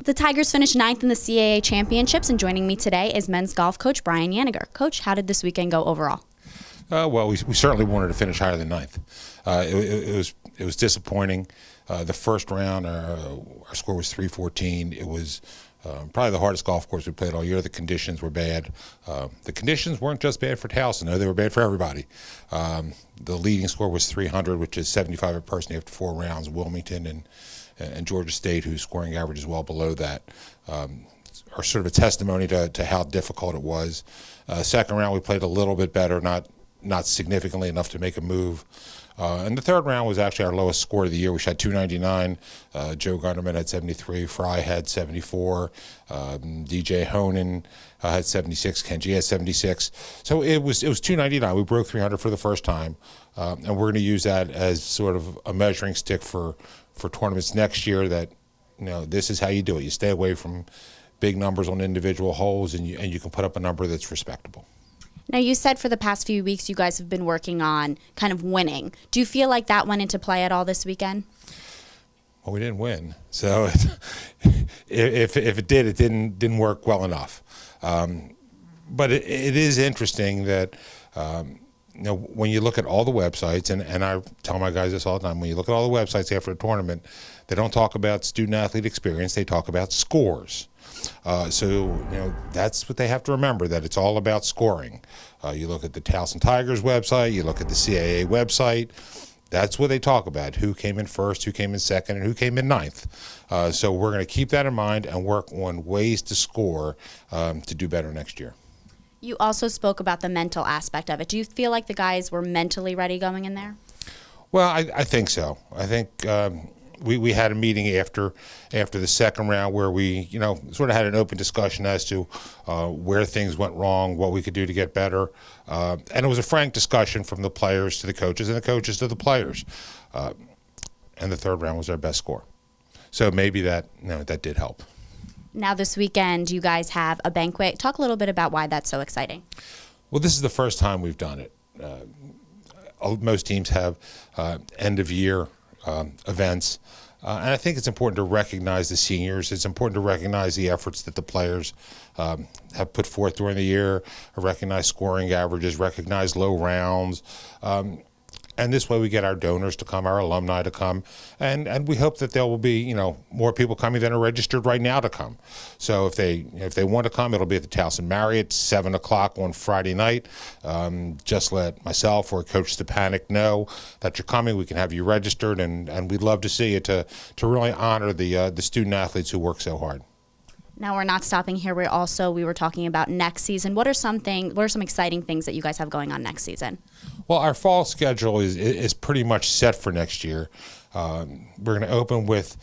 The Tigers finished ninth in the CAA championships, and joining me today is men's golf coach Brian Yaniger. Coach, how did this weekend go overall? Well, we certainly wanted to finish higher than ninth. It was disappointing. The first round, our score was 314. It was probably the hardest golf course we played all year. The conditions were bad. The conditions weren't just bad for Towson, though. They were bad for everybody. The leading score was 300, which is 75 a person after 4 rounds. Wilmington and Georgia State, whose scoring average is well below that, are sort of a testimony to how difficult it was. Second round, we played a little bit better, not significantly enough to make a move. And the third round was actually our lowest score of the year. We shot 299. Joe Gunderman had 73. Fry had 74. DJ Honan had 76. Kenji had 76. So it was 299. We broke 300 for the first time, and we're going to use that as sort of a measuring stick for tournaments next year. That this is how you do it. You stay away from big numbers on individual holes, and you can put up a number that's respectable. Now, you said for the past few weeks you guys have been working on kind of winning. Do you feel like that went into play at all this weekend? Well, we didn't win, so if it did, it didn't work well enough. But it is interesting that when you look at all the websites, and I tell my guys this all the time, when you look at all the websites after a tournament, they don't talk about student-athlete experience, they talk about scores. So that's what they have to remember, that it's all about scoring. You look at the Towson Tigers website, you look at the CAA website, that's what they talk about, who came in first, who came in second, and who came in ninth. So we're going to keep that in mind and work on ways to score to do better next year. You also spoke about the mental aspect of it. Do you feel like the guys were mentally ready going in there? Well, I think so. I think we had a meeting after the second round where we sort of had an open discussion as to where things went wrong, what we could do to get better, and it was a frank discussion from the players to the coaches and the coaches to the players. And the third round was our best score, so maybe that did help. Now this weekend you guys have a banquet. Talk a little bit about why that's so exciting. Well, this is the first time we've done it. Most teams have end-of-year events, and I think it's important to recognize the seniors. It's important to recognize the efforts that the players have put forth during the year, recognize scoring averages, recognize low rounds, and this way we get our donors to come, our alumni to come, and we hope that there will be more people coming than are registered right now to come. So if they want to come, it'll be at the Towson Marriott, 7 o'clock on Friday night. Just let myself or Coach Stepanek know that you're coming. We can have you registered, and we'd love to see you to really honor the student athletes who work so hard. Now we're not stopping here. We were talking about next season. What are some exciting things that you guys have going on next season? Well, our fall schedule is pretty much set for next year. We're going to open with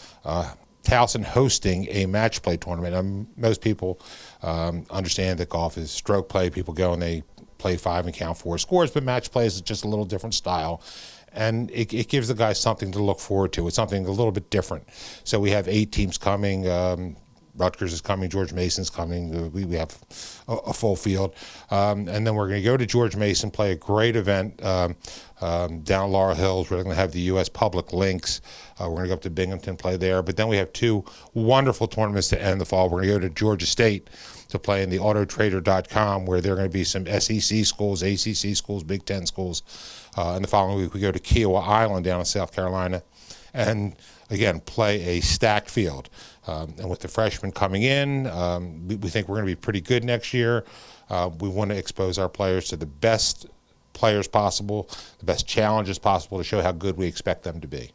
Towson hosting a match play tournament. Most people understand that golf is stroke play. People go and they play 5 and count 4 scores, but match play is just a little different style. And it gives the guys something to look forward to. It's something a little bit different. So we have 8 teams coming. Rutgers is coming, George Mason's coming. We have a full field. And then we're going to go to George Mason, play a great event down Laurel Hills. We're going to have the U.S. Public Links. We're going to go up to Binghamton, play there. But then we have 2 wonderful tournaments to end the fall. We're going to go to Georgia State to play in the autotrader.com, where there are going to be some SEC schools, ACC schools, Big Ten schools. And the following week we go to Kiowa Island down in South Carolina. And again, play a stacked field. And with the freshmen coming in, we think we're going to be pretty good next year. We want to expose our players to the best players possible, the best challenges possible to show how good we expect them to be.